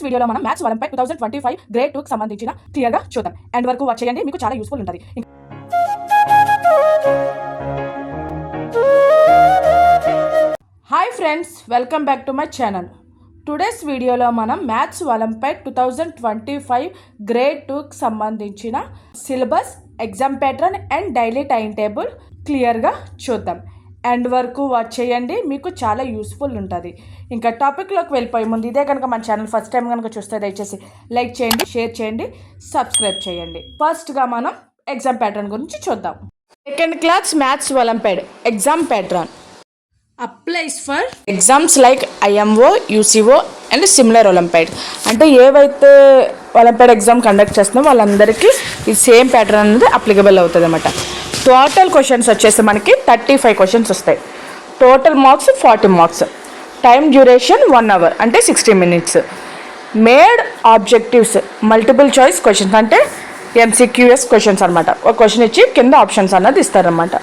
వీడియోలో మనం maths olympiad 2025 grade 2 కి సంబంధించిన క్లియర్ గా చూద్దాం. ఎండ్ వరకు వాచ్ చేయండి, మీకు చాలా యూస్ఫుల్ ఉంటుంది. Hi friends, welcome back to my channel. Today's వీడియోలో మనం మ్యాథ్స్ ఒలింపియాడ్ 2025 గ్రేడ్ 2 కి సంబంధించిన syllabus, exam pattern and daily time table క్లియర్గా చూద్దాం. ఎండ్ వరకు వాచ్ చేయండి, మీకు చాలా యూస్ఫుల్ ఉంటుంది. ఇంకా టాపిక్లోకి వెళ్ళిపోయే ముందు ఇదే కనుక మన ఛానల్ ఫస్ట్ టైం కనుక చూస్తే దయచేసి లైక్ చేయండి, షేర్ చేయండి, సబ్స్క్రైబ్ చేయండి. ఫస్ట్గా మనం ఎగ్జామ్ ప్యాటర్న్ గురించి చూద్దాం. Second class maths olympiad exam pattern applies for exams like IMO, UCO and similar olympiad. అంటే ఏవైతే ఒలింపియాడ్ ఎగ్జామ్ కండక్ట్ చేస్తున్నామో వాళ్ళందరికీ ఈ సేమ్ ప్యాటర్న్ అనేది అప్లికబుల్ అవుతుంది అన్నమాట. టోటల్ క్వశ్చన్స్ వచ్చేసి మనకి 35 క్వశ్చన్స్ వస్తాయి. Total marks 40 marks. Time duration 1 hour అంటే 60 minutes. Made objectives multiple choice questions అంటే ఎంసీక్యూఎస్ క్వశ్చన్స్ అనమాట. ఒక క్వశ్చన్ ఇచ్చి కింద ఆప్షన్స్ అన్నది ఇస్తారనమాట.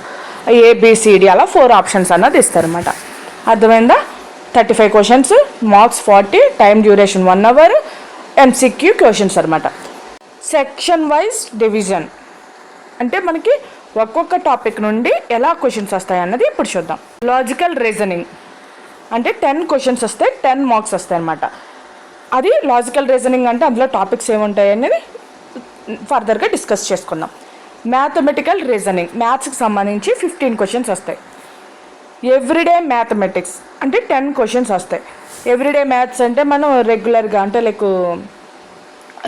ఏబిసిడి అలా 4 ఆప్షన్స్ అన్నది ఇస్తారనమాట. అర్థమైందా? 35 questions, marks 40, time duration 1 hour, MCQ questions అనమాట. సెక్షన్ వైజ్ డివిజన్ అంటే మనకి ఒక్కొక్క టాపిక్ నుండి ఎలా క్వశ్చన్స్ వస్తాయి అన్నది ఇప్పుడు చూద్దాం. లాజికల్ రీజనింగ్ అంటే 10 క్వశ్చన్స్ వస్తాయి, 10 మార్క్స్ వస్తాయి అన్నమాట. అది లాజికల్ రీజనింగ్ అంటే అందులో టాపిక్స్ ఏముంటాయి అనేది ఫర్దర్గా డిస్కస్ చేసుకుందాం. మ్యాథమెటికల్ రీజనింగ్ మ్యాథ్స్కి సంబంధించి 15 క్వశ్చన్స్ వస్తాయి. ఎవ్రీడే మ్యాథమెటిక్స్ అంటే 10 క్వశ్చన్స్ వస్తాయి. ఎవ్రీడే మ్యాథ్స్ అంటే మనం రెగ్యులర్గా అంటే లైక్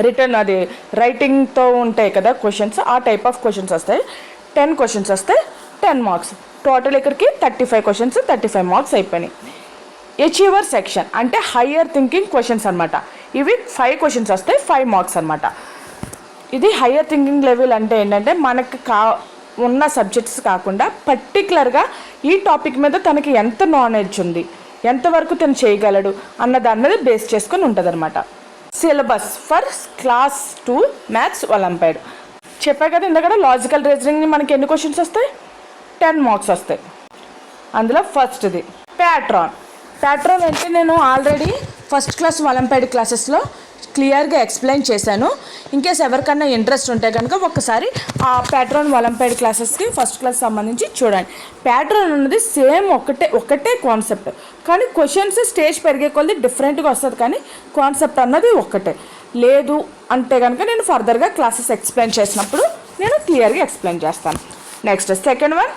రిటర్న్ అది రైటింగ్తో ఉంటాయి కదా క్వశ్చన్స్, ఆ టైప్ ఆఫ్ క్వశ్చన్స్ వస్తాయి. 10 క్వశ్చన్స్ వస్తాయి, 10 మార్క్స్. టోటల్ ఇక్కడికి 35 క్వశ్చన్స్, 35 మార్క్స్ అయిపోయినాయి. అచీవర్ సెక్షన్ అంటే హయ్యర్ థింకింగ్ క్వశ్చన్స్ అనమాట. ఇవి 5 క్వశ్చన్స్ వస్తాయి, 5 మార్క్స్ అనమాట. ఇది హయ్యర్ థింకింగ్ లెవెల్ అంటే ఏంటంటే మనకు ఉన్న సబ్జెక్ట్స్ కాకుండా పర్టికులర్గా ఈ టాపిక్ మీద తనకి ఎంత నాలెడ్జ్ ఉంది, ఎంతవరకు తను చేయగలడు అన్నది అన్నది బేస్ చేసుకొని ఉంటుంది అనమాట. Syllabus for class 2 maths olympiad చెప్పా కదా ఇందాక. లాజికల్ రీజనింగ్ మనకి ఎన్ని క్వశ్చన్స్ వస్తాయి? 10 మార్క్స్ వస్తాయి. అందులో ఫస్ట్ది ప్యాట్రాన్ అంటే నేను ఆల్రెడీ ఫస్ట్ క్లాస్ ఒలింపియాడ్ క్లాసెస్లో క్లియర్గా ఎక్స్ప్లెయిన్ చేశాను. ఇన్కేస్ ఎవరికన్నా ఇంట్రెస్ట్ ఉంటే కనుక ఒక్కసారి ఆ ప్యాట్రాన్ ఒలింపియాడ్ క్లాసెస్కి ఫస్ట్ క్లాస్ సంబంధించి చూడండి. ప్యాట్రాన్ అన్నది సేమ్ ఒకటే కాన్సెప్ట్, కానీ క్వశ్చన్స్ స్టేజ్ పెరిగే కొద్ది డిఫరెంట్గా వస్తుంది, కానీ కాన్సెప్ట్ అన్నది ఒక్కటే. లేదు అంటే కనుక నేను ఫర్దర్గా క్లాసెస్ ఎక్స్ప్లెయిన్ చేసినప్పుడు నేను క్లియర్గా ఎక్స్ప్లెయిన్ చేస్తాను. Next second one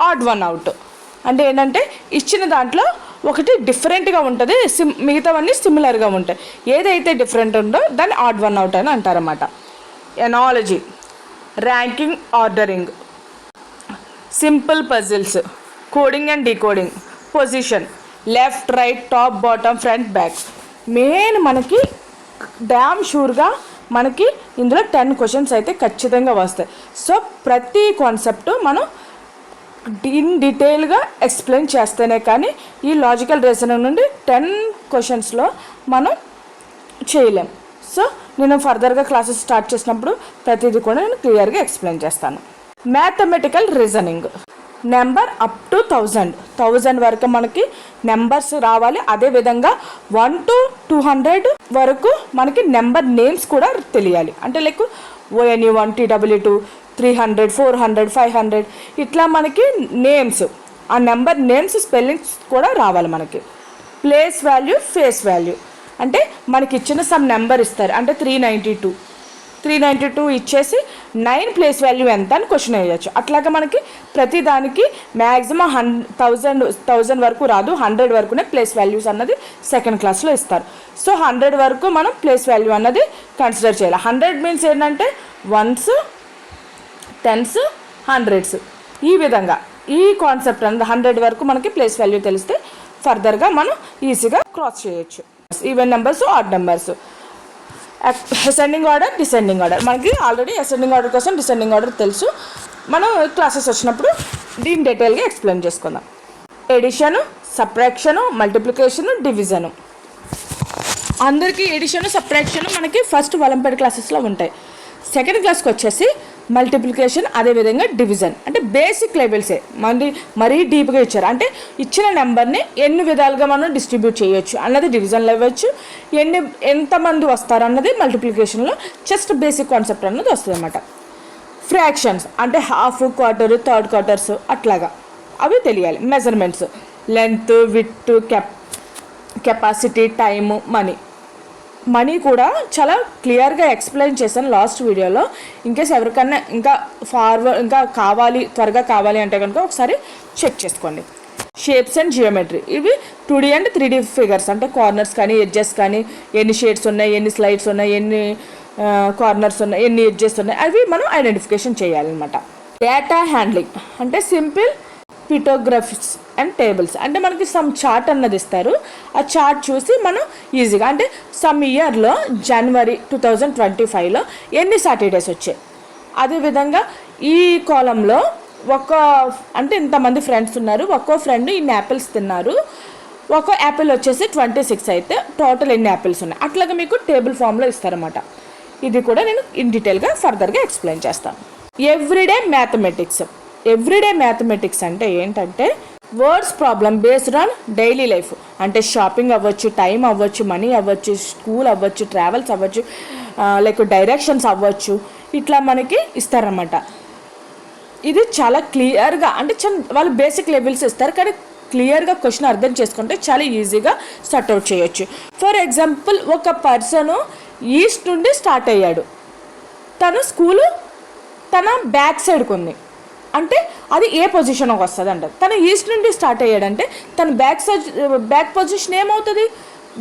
add one out అంటే ఏంటంటే ఇచ్చిన దాంట్లో ఒకటి డిఫరెంట్గా ఉంటుంది, మిగతావన్నీ సిమిలర్గా ఉంటాయి. ఏదైతే డిఫరెంట్ ఉందో దాన్ని ఆడ్ వన్ అవుట్ అని అంటారన్నమాట. Analogy, ranking, ordering, simple puzzles, coding and decoding, position, left, right, top, bottom, front, back. Main మనకి డ్యామ్ షూర్గా మనకి ఇందులో 10 క్వశ్చన్స్ అయితే ఖచ్చితంగా వస్తాయి. సో ప్రతి కాన్సెప్ట్ మనం ఇన్ డీటెయిల్గా ఎక్స్ప్లెయిన్ చేస్తేనే కానీ ఈ లాజికల్ రీజనింగ్ నుండి 10 క్వశ్చన్స్లో మనం చేయలేం. సో నేను ఫర్దర్గా క్లాసెస్ స్టార్ట్ చేసినప్పుడు ప్రతిదీ కూడా నేను క్లియర్గా ఎక్స్ప్లెయిన్ చేస్తాను. Mathematical reasoning number up to 1000 వరకు మనకి నెంబర్స్ రావాలి. అదేవిధంగా 1 to 200 వరకు మనకి నెంబర్ నేమ్స్ కూడా తెలియాలి. అంటే లైక్ ONE1, TW2, 300, 400, 500 ఇట్లా మనకి నేమ్స్, ఆ నెంబర్ నేమ్స్ స్పెల్లింగ్స్ కూడా రావాలి మనకి. ప్లేస్ వాల్యూ, ఫేస్ వాల్యూ అంటే మనకి ఇచ్చిన సమ్ నెంబర్ ఇస్తారు, అంటే 392 ఇచ్చేసి 9 ప్లేస్ వాల్యూ ఎంత అని క్వశ్చన్ వేయచ్చు. అట్లాగా మనకి ప్రతి దానికి మ్యాక్సిమం 1000 వరకు రాదు, 100 వరకునే ప్లేస్ వాల్యూస్ అన్నది సెకండ్ క్లాస్లో ఇస్తారు. సో 100 వరకు మనం ప్లేస్ వాల్యూ అన్నది కన్సిడర్ చేయాలి. 100 మీన్స్ ఏంటంటే 1s, 10s, 100s ఈ విధంగా ఈ కాన్సెప్ట్ అన్నది 100 వరకు మనకి ప్లేస్ వాల్యూ తెలిస్తే ఫర్దర్గా మనం ఈజీగా క్రాస్ చేయొచ్చు. Even numbers, odd numbers, ascending order, descending order. మనకి ఆల్రెడీ అసెండింగ్ ఆర్డర్ కోసం డిసెండింగ్ ఆర్డర్ తెలుసు. మనం క్లాసెస్ వచ్చినప్పుడు దీన్ని డీటెయిల్గా ఎక్స్ప్లెయిన్ చేసుకుందాం. Addition, subtraction, multiplication, division. అందరికీ ఎడిషను, సబ్ట్రాక్షను మనకి ఫస్ట్ ఒలింపియాడ్ క్లాసెస్లో ఉంటాయి. సెకండ్ క్లాస్కి వచ్చేసి మల్టిప్లికేషన్, అదేవిధంగా డివిజన్. అంటే బేసిక్ లెవెల్సే, మరీ డీప్గా ఇచ్చారు. అంటే ఇచ్చిన నెంబర్ని ఎన్ని విధాలుగా మనం డిస్ట్రిబ్యూట్ చేయొచ్చు అన్నది డివిజన్లో ఇవ్వచ్చు, ఎంతమంది వస్తారు అన్నది మల్టిప్లికేషన్లో జస్ట్ బేసిక్ కాన్సెప్ట్ అన్నది వస్తుంది అన్నమాట. ఫ్రాక్షన్స్ అంటే హాఫ్, క్వార్టర్, థర్డ్ క్వార్టర్స్ అట్లాగా అవి తెలియాలి. Measurements length, width, capacity, time, money కూడా చాలా క్లియర్గా ఎక్స్ప్లెయిన్ చేశాను లాస్ట్ వీడియోలో. ఇన్కేస్ ఎవరికన్నా ఇంకా త్వరగా కావాలి అంటే కనుక ఒకసారి చెక్ చేసుకోండి. షేప్స్ అండ్ జియోమెట్రీ, ఇవి 2D అండ్ 3D ఫిగర్స్. అంటే కార్నర్స్ కానీ ఎడ్జెస్ కానీ ఎన్ని షేడ్స్ ఉన్నాయి, ఎన్ని స్లైడ్స్ ఉన్నాయి, ఎన్ని కార్నర్స్ ఉన్నాయి, ఎన్ని ఎడ్జెస్ ఉన్నాయి, అవి మనం ఐడెంటిఫికేషన్ చేయాలన్నమాట. డేటా హ్యాండ్లింగ్ అంటే సింపుల్ పిటోగ్రఫీస్ అండ్ టేబుల్స్. అంటే మనకి సమ్ చార్ట్ అన్నది ఇస్తారు, ఆ చార్ట్ చూసి మనం ఈజీగా అంటే సమ్ ఇయర్లో జనవరి 2025లో ఎన్ని సాటర్డేస్ వచ్చాయి, అదేవిధంగా ఈ కాలంలో అంటే ఇంతమంది ఫ్రెండ్స్ ఉన్నారు, ఒక్కో ఫ్రెండ్ ఇన్ని యాపిల్స్ తిన్నారు, ఒక్కో యాపిల్ వచ్చేసి 26 అయితే టోటల్ ఎన్ని యాపిల్స్ ఉన్నాయి, అట్లాగా మీకు టేబుల్ ఫామ్లో ఇస్తారన్నమాట. ఇది కూడా నేను ఇన్ డీటెయిల్గా ఫర్దర్గా ఎక్స్ప్లెయిన్ చేస్తాను. ఎవ్రీడే మ్యాథమెటిక్స్ అంటే ఏంటంటే words problem based on daily life. అంటే షాపింగ్ అవ్వచ్చు, టైం అవ్వచ్చు, మనీ అవ్వచ్చు, స్కూల్ అవ్వచ్చు, ట్రావెల్స్ అవ్వచ్చు, లైక్ డైరెక్షన్స్ అవ్వచ్చు, ఇట్లా మనకి ఇస్తారన్నమాట. ఇది చాలా క్లియర్గా అంటే వాళ్ళు బేసిక్ లెవెల్స్ ఇస్తారు, కానీ క్లియర్గా క్వశ్చన్ అర్థం చేసుకుంటే చాలా ఈజీగా సార్ట్అవుట్ చేయొచ్చు. ఫర్ ఎగ్జాంపుల్, ఒక పర్సన్ ఈస్ట్ నుండి స్టార్ట్ అయ్యాడు, తన బ్యాక్ సైడ్కి ఉంది అంటే అది ఏ పొజిషన్కి వస్తుంది అంట. తను ఈస్ట్ నుండి స్టార్ట్ అయ్యాడంటే తన బ్యాక్ పొజిషన్ ఏమవుతుంది,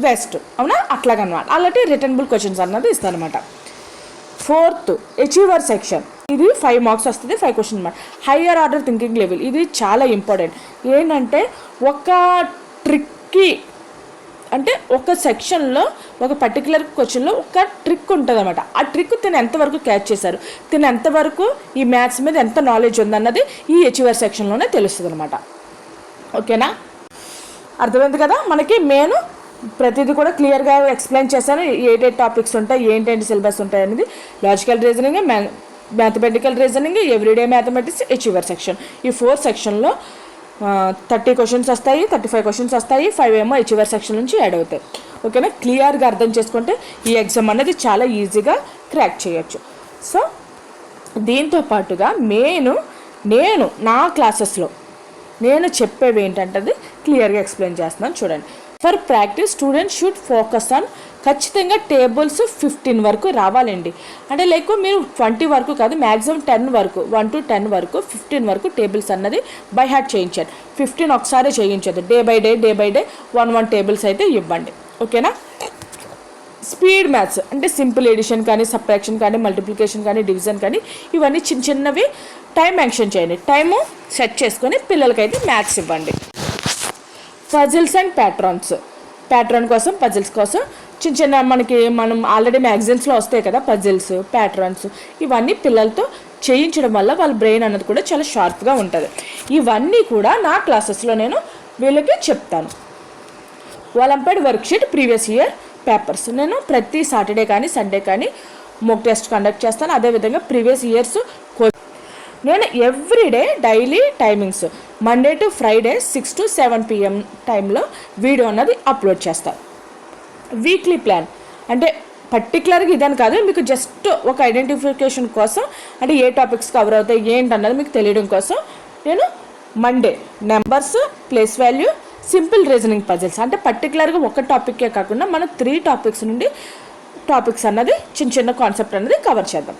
వెస్ట్, అవునా? అట్లాగనమాట. అలాంటి రిటర్నబుల్ క్వశ్చన్స్ అన్నది ఇస్తారనమాట. 4th అచీవర్ సెక్షన్, ఇది 5 మార్క్స్ వస్తుంది, 5 క్వశ్చన్ అనమాట. హయ్యర్ ఆర్డర్ థింకింగ్ లెవెల్, ఇది చాలా ఇంపార్టెంట్. ఏంటంటే ఒక ట్రిక్కి అంటే ఒక సెక్షన్లో ఒక పర్టికులర్ క్వశ్చన్లో ఒక ట్రిక్ ఉంటుంది అనమాట. ఆ ట్రిక్ తిని ఎంతవరకు క్యాచ్ చేశారు, తిని ఎంతవరకు ఈ మ్యాథ్స్ మీద ఎంత నాలెడ్జ్ ఉందన్నది ఈ అచీవర్ సెక్షన్లోనే తెలుస్తుంది అనమాట. ఓకేనా? అర్థమైంది కదా? మనకి మెయిన్ ప్రతిదీ కూడా క్లియర్గా ఎక్స్ప్లెయిన్ చేశాను, ఏ టాపిక్స్ ఉంటాయి, ఏంటంటే సిలబస్ ఉంటాయి అనేది. Logical reasoning, mathematical reasoning, everyday mathematics, achiever section. ఈ 4 సెక్షన్లో 30 క్వశ్చన్స్ వస్తాయి, 35 క్వశ్చన్స్ వస్తాయి, 5 ఏమో అచీవర్ సెక్షన్ నుంచి యాడ్ అవుతాయి. ఓకేనా? క్లియర్గా అర్థం చేసుకుంటే ఈ ఎగ్జామ్ అనేది చాలా ఈజీగా క్రాక్ చేయొచ్చు. సో దీంతో పాటుగా నేను నా క్లాసెస్లో నేను చెప్పేవి ఏంటంటే క్లియర్గా ఎక్స్ప్లెయిన్ చేస్తున్నాను, చూడండి. For practice students should focus on, ఖచ్చితంగా టేబుల్స్ 15 వరకు రావాలండి. అంటే లైక్ మీరు 20 వరకు కాదు, మ్యాక్సిమం 10 వరకు, 1 to 10 వరకు, 15 వరకు టేబుల్స్ అన్నది బై హార్ట్ చేయించారు. 15 ఒకసారి చేయించదు, డే బై డే 1 టేబుల్స్ అయితే ఇవ్వండి. ఓకేనా? స్పీడ్ మ్యాథ్స్ అంటే సింపుల్ ఎడిషన్ కానీ, సబ్ట్రాక్షన్ కానీ, మల్టిప్లికేషన్ కానీ, డివిజన్ కానీ, ఇవన్నీ చిన్నవి టైం మెన్షన్ చేయండి. టైము సెట్ చేసుకొని పిల్లలకైతే మ్యాథ్స్ ఇవ్వండి. పజిల్స్ అండ్ ప్యాట్రన్ కోసం, పజిల్స్ కోసం మనం ఆల్రెడీ మ్యాగజైన్స్లో వస్తాయి కదా పజిల్స్, ప్యాట్రన్స్, ఇవన్నీ పిల్లలతో చేయించడం వల్ల వాళ్ళ బ్రెయిన్ అన్నది కూడా చాలా షార్ప్గా ఉంటుంది. ఇవన్నీ కూడా నా క్లాసెస్లో నేను వీళ్ళకి చెప్తాను. Olympiad worksheet, previous year papers నేను ప్రతి సాటర్డే కానీ సండే కానీ మోక్ టెస్ట్ కండక్ట్ చేస్తాను. అదేవిధంగా ప్రీవియస్ ఇయర్స్ నేను everyday daily timings Monday to Friday 6 to 7 PM టైంలో వీడియో అన్నది అప్లోడ్ చేస్తాను. వీక్లీ ప్లాన్ అంటే పర్టికులర్గా ఇదని కాదు, మీకు జస్ట్ ఒక ఐడెంటిఫికేషన్ కోసం, అంటే ఏ టాపిక్స్ కవర్ అవుతాయి ఏంటన్నది మీకు తెలియడం కోసం నేను Monday numbers, place value, simple reasoning puzzles, అంటే పర్టికులర్గా ఒక టాపిక్కే కాకుండా మనం 3 టాపిక్స్ నుండి టాపిక్స్ అన్నది చిన్న కాన్సెప్ట్ అన్నది కవర్ చేద్దాం.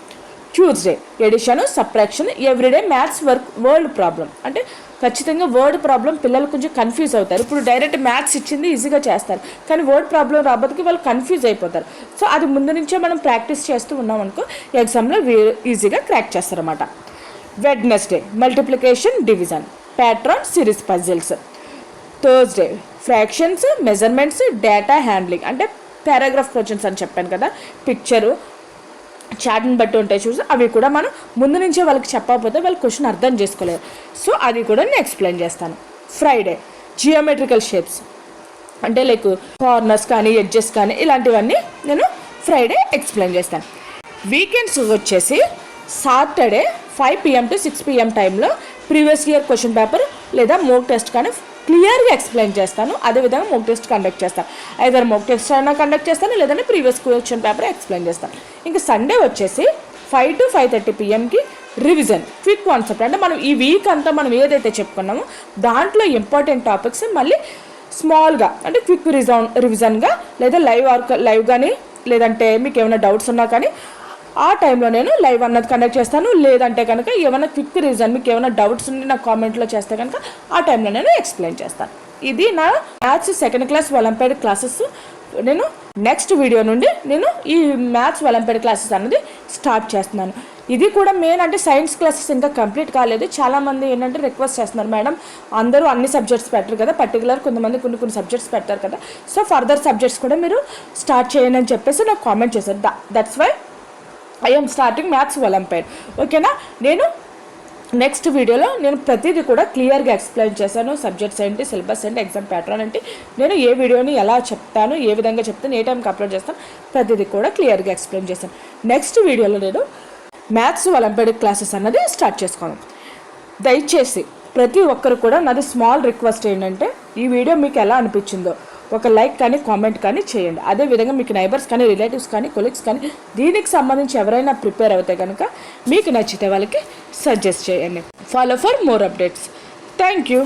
Tuesday addition, subtraction, everyday maths word problem. అంటే ఖచ్చితంగా వర్డ్ ప్రాబ్లం పిల్లలు కొంచెం కన్ఫ్యూజ్ అవుతారు. ఇప్పుడు డైరెక్ట్ మ్యాథ్స్ ఇచ్చింది ఈజీగా చేస్తారు, కానీ వర్డ్ ప్రాబ్లం రాబోతుకి వాళ్ళు కన్ఫ్యూజ్ అయిపోతారు. సో అది ముందు నుంచే మనం ప్రాక్టీస్ చేస్తూ ఉన్నాం అనుకో ఎగ్జామ్లో ఈజీగా క్రాక్ చేస్తారన్నమాట. Wednesday multiplication, division, pattern, series puzzles. Thursday fractions, measurements, data handling, అంటే పారాగ్రాఫ్ క్వశ్చన్స్ అని చెప్పాను కదా, పిక్చరు చాట్ని బట్టి ఉంటాయి చూసి, అవి కూడా మనం ముందు నుంచే వాళ్ళకి చెప్పకపోతే వాళ్ళు క్వశ్చన్ అర్థం చేసుకోలేరు. సో అది కూడా నేను ఎక్స్ప్లెయిన్ చేస్తాను. ఫ్రైడే జియోమెట్రికల్ షేప్స్, అంటే లైక్ కార్నర్స్ కానీ, ఎడ్జెస్ కానీ, ఇలాంటివన్నీ నేను ఫ్రైడే ఎక్స్ప్లెయిన్ చేస్తాను. వీకెండ్స్ వచ్చేసి సాటర్డే 5 PM to 6 PM టైంలో ప్రీవియస్ ఇయర్ క్వశ్చన్ పేపర్ లేదా మోక్ టెస్ట్ కానీ క్లియర్గా ఎక్స్ప్లెయిన్ చేస్తాను. అదేవిధంగా మోక్ టెస్ట్ కండక్ట్ చేస్తాను. ఐదర్ మోక్ టెస్ట్ అయినా కండక్ట్ చేస్తాను, లేదంటే ప్రీవియస్ క్వశ్చన్ పేపర్ ఎక్స్ప్లెయిన్ చేస్తాను. ఇంకా సండే వచ్చేసి 5 to 5:30 PMకి రివిజన్ క్విక్ కాన్సెప్ట్. అంటే మనం ఈ వీక్ అంతా మనం ఏదైతే చెప్పుకున్నామో దాంట్లో ఇంపార్టెంట్ టాపిక్స్ మళ్ళీ స్మాల్గా అంటే క్విక్ రివిజన్గా లేదా లైవ్ కానీ లేదంటే మీకు ఏమైనా డౌట్స్ ఉన్నా కానీ ఆ టైంలో నేను లైవ్ అన్నది కండక్ట్ చేస్తాను. లేదంటే కనుక ఏమైనా క్విక్ రివిజన్ మీకు ఏమైనా డౌట్స్ ఉండి నాకు కామెంట్లో చేస్తే కనుక ఆ టైంలో నేను ఎక్స్ప్లెయిన్ చేస్తాను. ఇది నా maths second class olympiad classes. నేను నెక్స్ట్ వీడియో నుండి నేను ఈ మ్యాథ్స్ ఒలింపియాడ్ క్లాసెస్ అనేది స్టార్ట్ చేస్తున్నాను. ఇది కూడా మెయిన్ అంటే సైన్స్ క్లాసెస్ ఇంకా కంప్లీట్ కాలేదు. చాలామంది ఏంటంటే రిక్వెస్ట్ చేస్తున్నారు, మేడం అందరూ అన్ని సబ్జెక్ట్స్ పెట్టరు కదా, పర్టికులర్ కొంతమంది కొన్ని సబ్జెక్ట్స్ పెడతారు కదా, సో ఫర్దర్ సబ్జెక్ట్స్ కూడా మీరు స్టార్ట్ చేయండి అని చెప్పేసి నాకు కామెంట్ చేశారు. That's why I'm starting maths olympiad. ఓకేనా? నేను నెక్స్ట్ వీడియోలో నేను ప్రతిదీ కూడా క్లియర్గా ఎక్స్ప్లెయిన్ చేశాను. సబ్జెక్ట్స్ ఏంటి, సిలబస్ ఏంటి, ఎగ్జామ్ ప్యాటర్న్ ఏంటి, నేను ఏ వీడియోని ఎలా చెప్తాను, ఏ విధంగా చెప్తాను, ఏ టైంకి అప్లోడ్ చేస్తాను, ప్రతిదీ కూడా క్లియర్గా ఎక్స్ప్లెయిన్ చేశాను. నెక్స్ట్ వీడియోలో నేను మ్యాథ్స్ ఒలింపియాడ్ క్లాసెస్ అన్నది స్టార్ట్ చేసుకోను. దయచేసి ప్రతి ఒక్కరు కూడా నాది స్మాల్ రిక్వెస్ట్ ఏంటంటే ఈ వీడియో మీకు ఎలా అనిపించిందో ఒక లైక్ కానీ కామెంట్ కానీ చేయండి. అదేవిధంగా మీకు నైబర్స్ కానీ రిలేటివ్స్ కానీ కొలీగ్స్ కానీ దీనికి సంబంధించి ఎవరైనా ప్రిపేర్ అవుతే కనుక మీకు నచ్చితే వాళ్ళకి సజెస్ట్ చేయండి. Follow for more updates. Thank you.